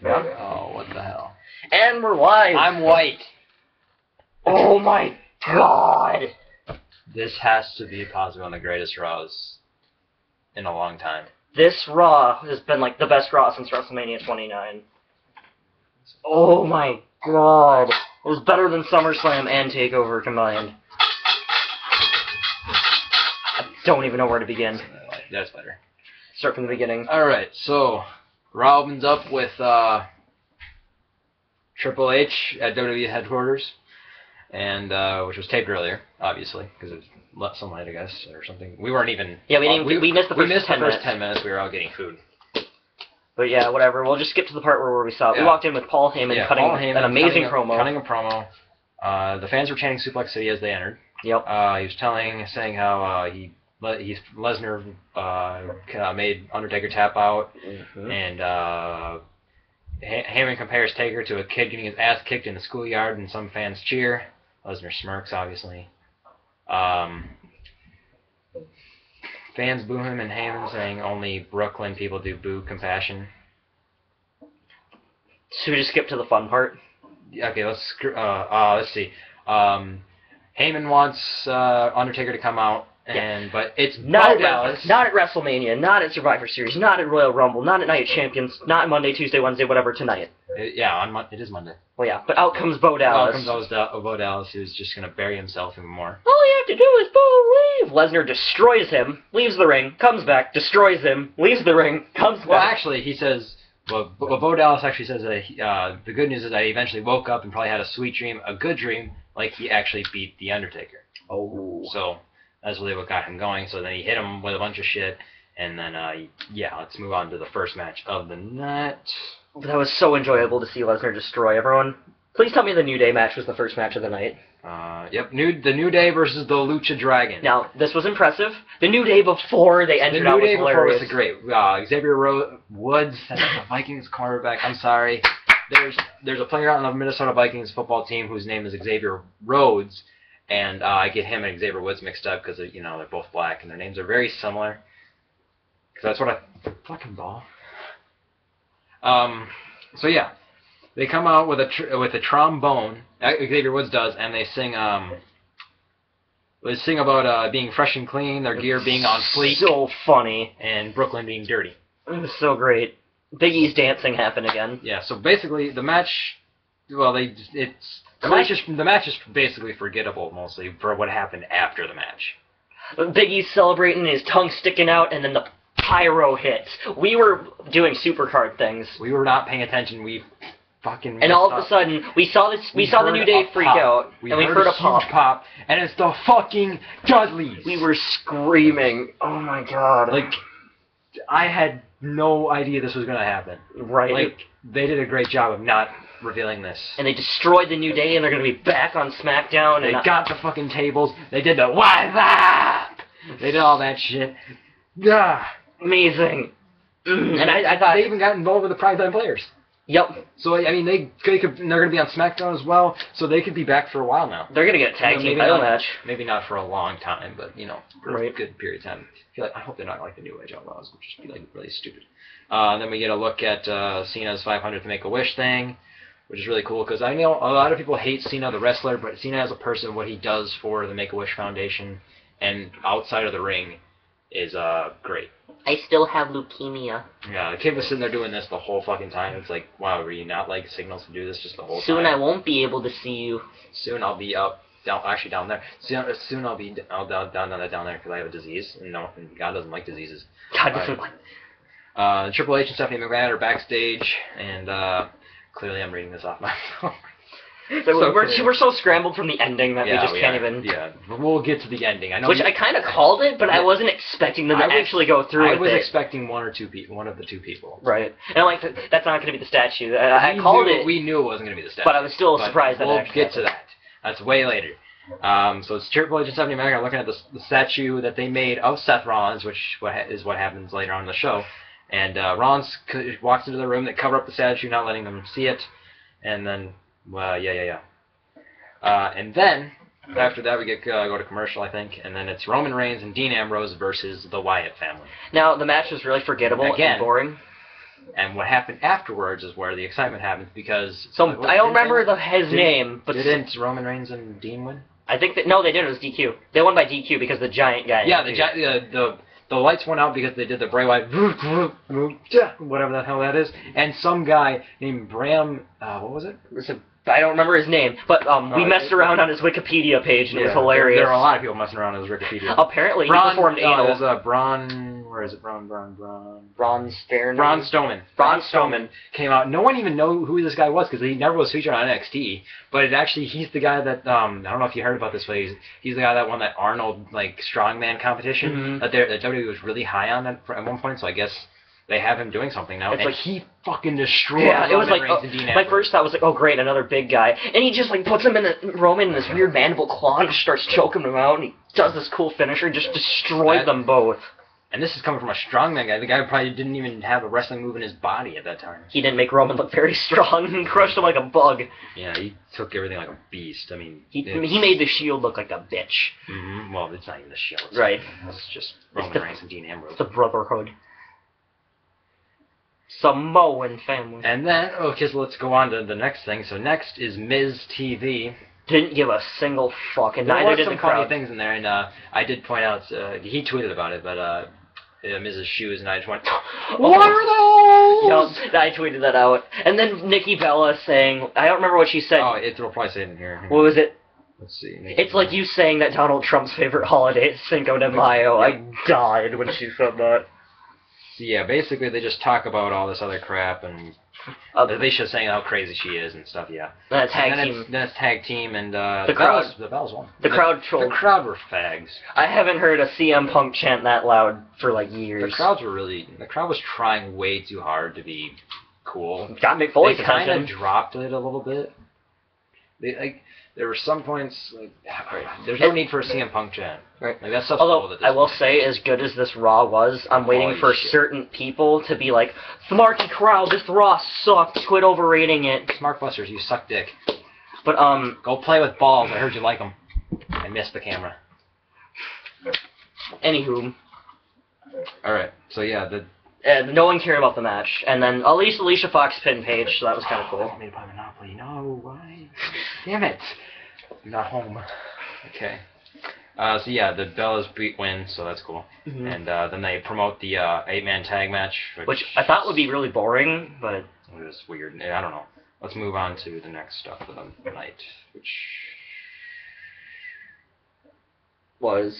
Yeah. Oh, what the hell? And we're live. I'm white. Oh my god. This has to be possibly one of the greatest Raws in a long time. This Raw has been like the best Raw since WrestleMania 29. Oh my god. It was better than SummerSlam and TakeOver combined. I don't even know where to begin. That's better. Start from the beginning. Alright, so Raw opens up with Triple H at WWE headquarters, and which was taped earlier, obviously, because it was some late, I guess, or something. We weren't even... Yeah, we missed the first 10 minutes. We were out getting food. But yeah, whatever. We'll just skip to the part where we saw it. Yeah. We walked in with Paul Heyman cutting an amazing promo. Cutting a promo. The fans were chanting Suplex City as they entered. Yep. He was saying how Lesnar made Undertaker tap out, and Heyman compares Taker to a kid getting his ass kicked in the schoolyard, and some fans cheer. Lesnar smirks, obviously. Fans boo him, and Heyman saying only Brooklyn people do boo compassion. Should we just skip to the fun part? Okay, let's see. Heyman wants Undertaker to come out, but it's not Dallas. Not at WrestleMania, not at Survivor Series, not at Royal Rumble, not at Night of Champions, not Monday, Tuesday, Wednesday, whatever, tonight. It is Monday. Well, yeah, but out comes Bo Dallas. Bo Dallas, who's just going to bury himself even more. All you have to do is leave. Lesnar destroys him, leaves the ring, comes back, destroys him, leaves the ring, comes back. Well, actually, he says... Well, Bo Dallas actually says that the good news is that he eventually woke up and probably had a sweet dream, a good dream, like he actually beat The Undertaker. Oh. So that's really what got him going. So then he hit him with a bunch of shit, and then, let's move on to the first match of the night. That was so enjoyable to see Lesnar destroy everyone. Please tell me the New Day match was the first match of the night. Yep, the New Day versus the Lucha Dragon. Now, this was impressive. The New Day before they entered out was hilarious. The New Day before was great. Xavier Woods, the Vikings quarterback. I'm sorry. There's a player on the Minnesota Vikings football team whose name is Xavier Rhodes, and I get him and Xavier Woods mixed up because they're both black and their names are very similar. Because that's what I fucking ball. So yeah. They come out with a trombone. Xavier Woods does, and they sing about being fresh and clean, their gear being on fleek. So funny. And Brooklyn being dirty. It was so great. Big E's dancing happened again. Yeah. So basically, the match. Well, the match is basically forgettable mostly for what happened after the match. Big E's celebrating, his tongue sticking out, and then the pyro hits. We were doing supercard things. We were not paying attention. We fucking and all of a sudden, we saw the New Day freak out, and we heard a pop, and it's the fucking Dudleys. We were screaming. Oh my god. Like, I had no idea this was going to happen. Right. Like, they did a great job of not revealing this. And they destroyed the New Day, and they're going to be back on SmackDown. They got the fucking tables. They did the what's up? They did all that shit. Yeah. Amazing. And I thought... They even got involved with the primetime players. Yep. So, I mean, they're going to be on SmackDown as well, so they could be back for a while now. They're going to get a tag team title match. Maybe not for a long time, but, for a good period of time. I hope they're not like the New Age Outlaws, which would be, really stupid. Then we get a look at Cena's 500th Make-A-Wish thing, which is really cool, because I know a lot of people hate Cena, the wrestler, but Cena as a person, what he does for the Make-A-Wish Foundation and outside of the ring is great. I still have leukemia. Yeah, the kid was sitting there doing this the whole fucking time. It's like, wow, were you not like signals to do this just the whole time? Soon I won't be able to see you. Soon I'll be down there. Soon I'll be down there because I have a disease, and God doesn't like diseases. God doesn't like. Triple H and Stephanie McMahon are backstage, and clearly I'm reading this off my phone. So we're so scrambled from the ending that we just can't even... Yeah, we'll get to the ending. I know. Which I kind of called it, but I wasn't expecting them to actually go through with it. I was expecting one of the two people. Right. And I'm like, that's not going to be the statue. I called it. We knew it wasn't going to be the statue. But I was still surprised that we'll get to that. That's way later. So it's Triple H and Stephanie McMahon looking at the statue that they made of Seth Rollins, which is what happens later on in the show. And Rollins walks into the room. They cover up the statue, not letting them see it. And then... and then, after that, we go to commercial, I think, and then it's Roman Reigns and Dean Ambrose versus the Wyatt family. Now, the match was really forgettable and boring. And what happened afterwards is where the excitement happens because... So, I don't remember his name, but... Didn't Roman Reigns and Dean win? I think that... No, they didn't. It was DQ. They won by DQ because the giant guy... Yeah, the lights went out because they did the Bray Wyatt... whatever the hell that is. And some guy named Bram... what was it? I don't remember his name, but we messed around on his Wikipedia page, and it was hilarious. There are a lot of people messing around on his Wikipedia. Apparently, he performed anal. There's Braun... Where is it? Braun Strowman came out. No one even knew who this guy was because he never was featured on NXT. But he's the guy that I don't know if you heard about this, but he's the guy that won that Arnold strongman competition that WWE was really high on at one point. So I guess they have him doing something now. It's he fucking destroyed. Yeah, it was my first thought was oh great, another big guy, and he just puts him in Roman in this weird mandible claw and just starts choking him out, and he does this cool finisher, and just destroyed them both. And this is coming from a strongman guy. The guy probably didn't even have a wrestling move in his body at that time. He didn't make Roman look very strong and crushed him like a bug. Yeah, he took everything like a beast. I mean... He made the Shield look like a bitch. Well, it's not even the Shield. Right. It's just Roman Reigns and Dean Ambrose. The Brotherhood. Samoan family. And then, okay, so let's go on to the next thing. So next is Miz TV. Didn't give a single fuck, and neither did the crowd. There were some funny things in there, and I did point out, he tweeted about it, but Miz's shoes, and I just went, what are those? Yep, I tweeted that out. And then Nikki Bella saying, I don't remember what she said. Oh, we'll probably say it in here. What was it? Let's see. It's like you saying that Donald Trump's favorite holiday is Cinco de Mayo. I died when she said that. So yeah, basically they just talk about all this other crap, and they should saying how crazy she is and stuff, yeah. Then it's tag team, and the crowd won. The crowd were fags. I haven't heard a CM Punk chant that loud for years. The crowd was trying way too hard to be cool. Got Mick Foley's attention. They kind of dropped it a little bit. There were some points, there's no need for a CM Punk chant. Right. That stuff's Although, old at this I will point. say, as good as this Raw was, I'm waiting for certain people to be like, Smarky crowd, this Raw sucked, quit overrating it. Smarkbusters, you suck dick. But, go play with balls, I heard you like them. I missed the camera. Anywho. Alright, so yeah, no one cared about the match. And then, at least Alicia Fox pinned Paige, so that was kind of cool. I made it by Monopoly. No, why? Damn it. I'm not home. Okay. So yeah, the Bellas win, so that's cool. And then they promote the 8-man tag match. Which I thought would be really boring, but... It was weird. I don't know. Let's move on to the next stuff of the night, which... was...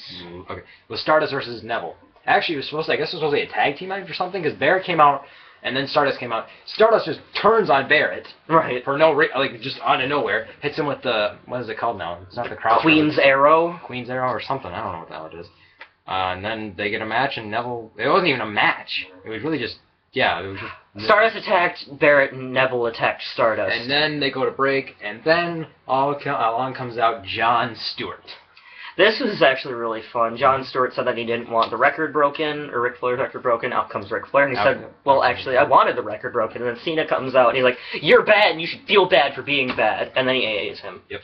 Okay. It was Stardust versus Neville. Actually, it was I guess it was supposed to be a tag team match or something, because Barrett came out, and then Stardust came out. Stardust just turns on Barrett. Right. For no just out of nowhere. Hits him with the, what is it called now? It's not the cross. Queen's Arrow? Queen's Arrow or something. I don't know what the hell it is. And then they get a match, and Neville, it wasn't even a match. It was really just, yeah, it was just... Stardust attacked Barrett, and Neville attacked Stardust. And then they go to break, and then along comes out Jon Stewart. This was actually really fun. Jon Stewart said that he didn't want the record broken, or Ric Flair's record broken. Out comes Ric Flair, and he said, well, actually, I wanted the record broken. And then Cena comes out, and he's like, you're bad, and you should feel bad for being bad. And then he AAs him. Yep.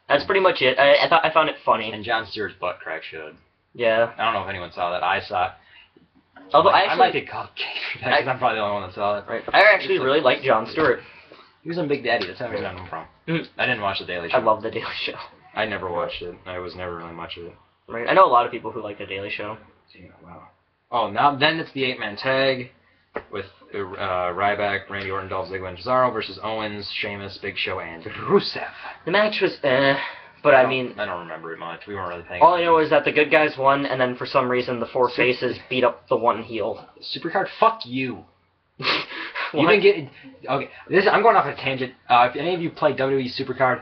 That's pretty much it. I found it funny. And Jon Stewart's butt crack showed. Yeah. I don't know if anyone saw that. I saw it. Although I might get called gay because I'm probably the only one that saw it. Right. I actually really like Jon Stewart. He was on Big Daddy. That's how I got him from. I didn't watch The Daily Show. I love The Daily Show. I never watched it. I was never really much of it. Right. I know a lot of people who like The Daily Show. Yeah, wow. Oh, now then it's the 8-man tag with Ryback, Randy Orton, Dolph Ziggler, and Cesaro versus Owens, Sheamus, Big Show, and Rusev. The match was but I mean... I don't remember it much. We weren't really paying All I know is that the good guys won, and then for some reason the 4 faces beat up the 1 heel. Supercard? Fuck you. You've been getting... Okay, I'm going off a tangent. If any of you play WWE Supercard,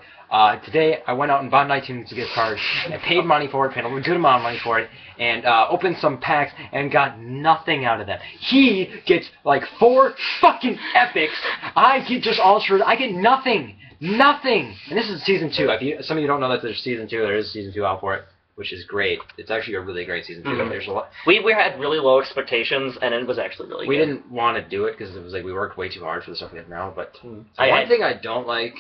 today I went out and bought an iTunes gift card and paid money for it, paid a good amount of money for it, and opened some packs and got nothing out of them. He gets like 4 fucking epics. I get just ultras. I get nothing. Nothing. And this is season 2. Some of you don't know that there's season 2. There is season 2 out for it, which is great. It's actually a really great season 2. There's a lot. We had really low expectations, and it was actually really good. We didn't want to do it because it was like we worked way too hard for the stuff we have now. But one thing I don't like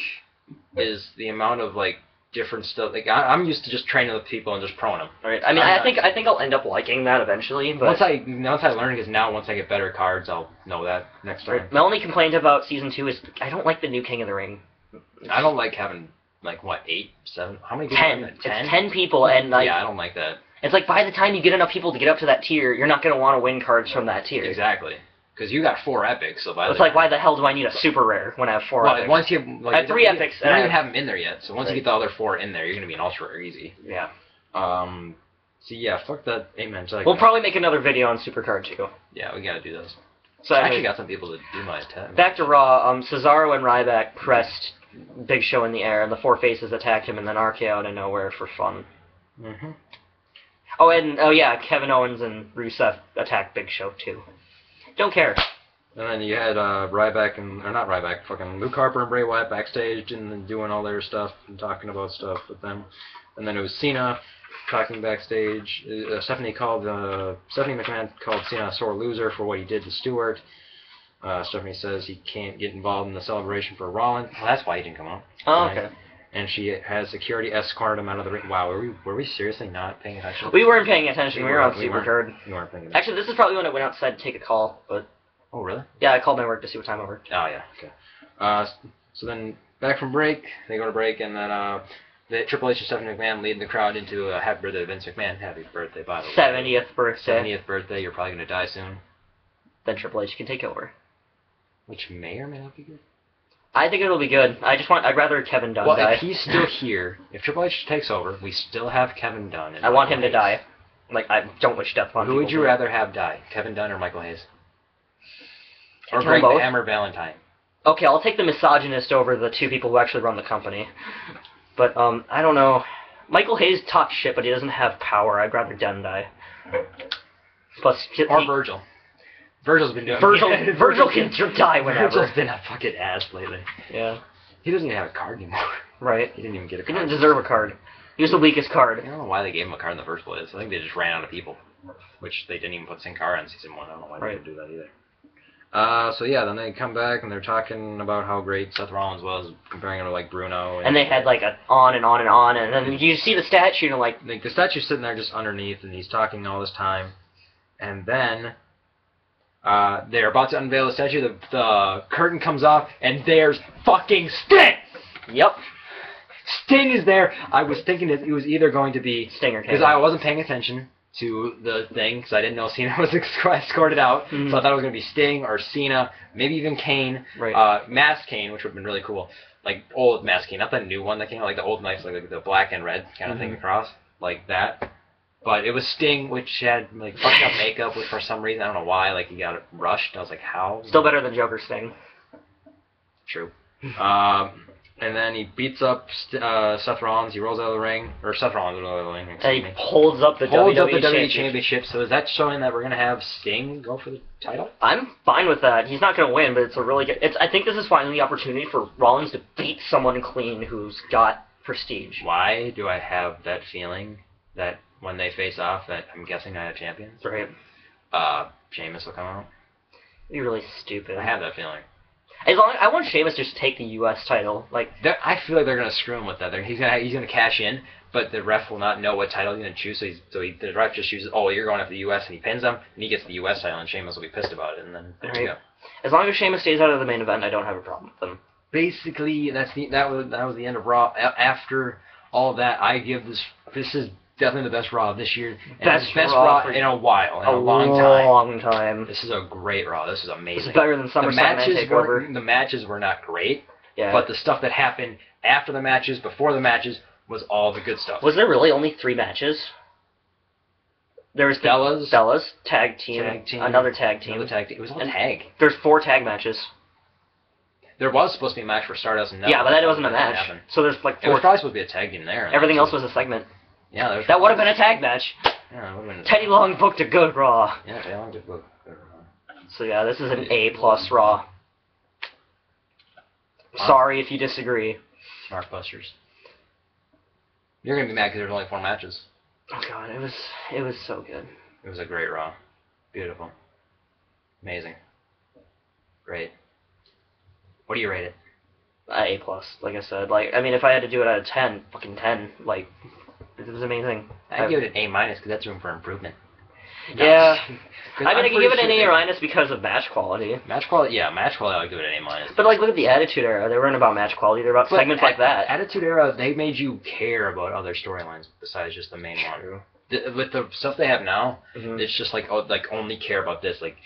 is the amount of like different stuff. Like I'm used to just training with people and just proing them. Right. I mean, I think I'll end up liking that eventually. But once I learn, because now once I get better cards, I'll know that next time. My only complaint about season 2 is I don't like the new King of the Ring. I don't like having like what 8, 7, how many people? 10. It's 10 people, and like yeah, I don't like that. It's like by the time you get enough people to get up to that tier, you're not going to want to win cards from that tier. Exactly. Because you got 4 epics, so it's like, why the hell do I need a super rare when I have 4 epics? Once you I have 3 epics. You don't even have them in there yet, so once you get the other 4 in there, you're going to be an ultra rare easy. Yeah. So yeah, fuck that 8-man. We'll probably make another video on Supercard too. Yeah, we got to do those. So I actually got some people to do my attack. Back to Raw, Cesaro and Ryback pressed Big Show in the air, and the 4 faces attacked him, and then RKO out of nowhere for fun. Mm-hmm. Oh yeah, Kevin Owens and Rusev attacked Big Show too. Don't care. And then you had Ryback or not Ryback, fucking Luke Harper and Bray Wyatt backstage and doing all their stuff and talking about stuff with them. And then it was Cena talking backstage. Stephanie McMahon called Cena a sore loser for what he did to Stewart. Stephanie says he can't get involved in the celebration for Rollins. Well, that's why he didn't come out. Oh, okay. And she has security escorted him out of the ring. Wow, were we seriously not paying attention? We weren't paying attention. We were on Supercard. We weren't paying attention. Actually, this is probably when I went outside to take a call, but... Oh, really? Yeah, I called my work to see what time I worked. Oh, yeah, okay. So then, back from break, they go to break, and then the Triple H and Stephanie McMahon lead the crowd into a happy birthday to Vince McMahon. Happy birthday, by the way. 70th birthday. 70th birthday, you're probably going to die soon. Then Triple H can take over. Which may or may not be good. I think it'll be good. I'd rather Kevin Dunn die. Well, if he's still here, if Triple H takes over, we still have Kevin Dunn. I want him to die. Like, I don't wish death on people. Who would you rather have die? Kevin Dunn or Michael Hayes? Or Greg the Hammer Valentine? Okay, I'll take the misogynist over the 2 people who actually run the company. But, I don't know. Michael Hayes talks shit, but he doesn't have power. I'd rather Dunn die. Plus, or Virgil. Virgil's been doing... Virgil can die whenever. Virgil's been a fucking ass lately. Yeah. He doesn't even have a card anymore. Right. He didn't even get a card. He didn't deserve a card. He was the weakest card. I don't know why they gave him a card in the first place. I think they just ran out of people. Which they didn't even put Sin Cara in Season 1. I don't know why they didn't do that either. So yeah, then they come back and they're talking about how great Seth Rollins was, comparing him to like Bruno. And they had like a on and on and on, and then you see the statue and like the statue's sitting there just underneath, and he's talking all this time, and then they're about to unveil the statue. The curtain comes off, and there's fucking Sting. Yep. Sting is there. I was thinking that it was either going to be Stinger, because I wasn't paying attention to the thing, because I didn't know Cena was escorted out, so I thought it was going to be Sting or Cena, maybe even Kane, Masked Kane, which would have been really cool, like old Masked Kane, not the new one that came out, like the old knights, like the black and red kind of thing across, like that. But it was Sting, which had like fucked up makeup, which for some reason, I don't know why, like he got rushed. I was like, how? Still better than Joker Sting. True. And then he beats up Seth Rollins. He rolls out of the ring, or Seth Rollins rolls out of the ring. And he holds up the WWE Championship. So is that showing that we're gonna have Sting go for the title? I'm fine with that. He's not gonna win, but it's a really good. I think this is finally the opportunity for Rollins to beat someone clean who's got prestige. Why do I have that feeling that when they face off, that I'm guessing I have champions? Right. Sheamus will come out. It'd be really stupid. I have that feeling. I want Sheamus just to take the U.S. title. Like I feel like they're gonna screw him with that. He's gonna cash in, but the ref will not know what title he's gonna choose. The ref just chooses, oh, you're going after the U.S. and he pins him, and he gets the U.S. title, and Sheamus will be pissed about it, and then there you go. As long as Sheamus stays out of the main event, I don't have a problem with them. Basically, that was the end of Raw. After all of that, I give this is definitely the best Raw this year. Best Raw in a while, in a long time. This is a great Raw. This is amazing. This is better than SummerSlam TakeOver. The matches were not great, yeah, but the stuff that happened after the matches, before the matches, was all the good stuff. Was there really only 3 matches? There was Bella's tag team, another tag team. It was all tag. There's 4 tag matches. There was supposed to be a match for Stardust and yeah, but that wasn't a match. So there's like 4. It was probably supposed to be a tag team there. Everything else was a segment. Yeah, that would have been a tag match. Yeah, it would have been. Teddy Long booked a good Raw. Yeah, Teddy Long did book a good Raw. So yeah, this is an A+ Raw. Sorry if you disagree. Smart busters. You're gonna be mad because there's only 4 matches. Oh god, it was so good. It was a great Raw. Beautiful. Amazing. Great. What do you rate it? A plus, like I said. Like, I mean, if I had to do it out of 10, fucking 10. Like, it was amazing. I'd give it an A minus because that's room for improvement. Yeah. No, I mean, I can give it an A sure minus because of match quality. match quality, yeah, match quality, I'll give it an A minus. But like, look at the Attitude Era. They weren't about match quality. They're about segments like that. Attitude Era, they made you care about other storylines besides just the main one. With the stuff they have now, it's just like only care about this. Like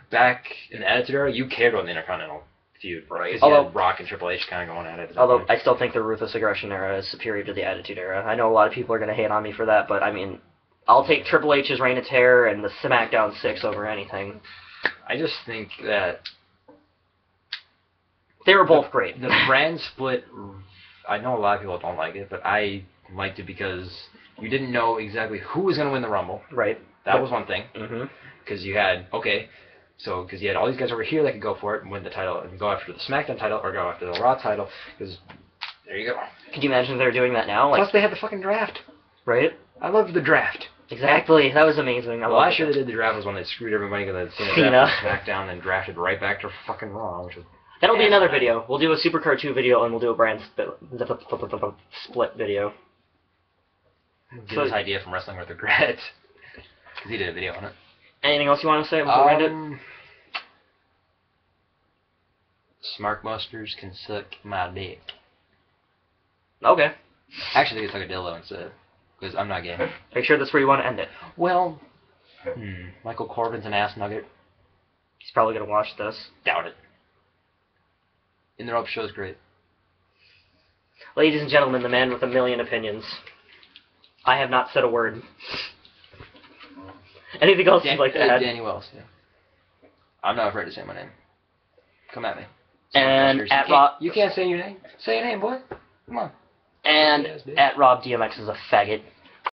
back in the Attitude Era, you cared about the Intercontinental feud, right? Because you had Rock and Triple H kind of going at it. Although I still think the Ruthless Aggression Era is superior to the Attitude Era. I know a lot of people are going to hate on me for that, but I mean, I'll take Triple H's Reign of Terror and the SmackDown 6 over anything. I just think that they were both great. The brand split, I know a lot of people don't like it, but I liked it because you didn't know exactly who was going to win the Rumble. Right. That was one thing. Because you had, because you had all these guys over here that could go for it and win the title and go after the SmackDown title or go after the Raw title. Because there you go. Could you imagine if they were doing that now? Plus, they had the fucking draft. Right? I loved the draft. Exactly. That was amazing. Last year they did the draft was when they screwed everybody because they'd seen the draft on SmackDown and drafted right back to fucking Raw, which was... That'll be another video. We'll do a Supercard 2 video and we'll do a brand split video. Get this idea from Wrestling with Regrets. Because he did a video on it. Anything else you want to say before we end it? Smart Busters can suck my dick. Okay. Actually, they can suck a dildo instead. Because I'm not gay. Are you sure that's where you want to end it? Well, Michael Corbin's an ass nugget. He's probably going to watch this. Doubt it. In the Rope show's great. Ladies and gentlemen, the man with a million opinions. I have not said a word. Anything else you'd like to add? Danny Wells, yeah. I'm not afraid to say my name. Come at me. And at Rob... You can't say your name. Say your name, boy. Come on. And at Rob DMX is a faggot.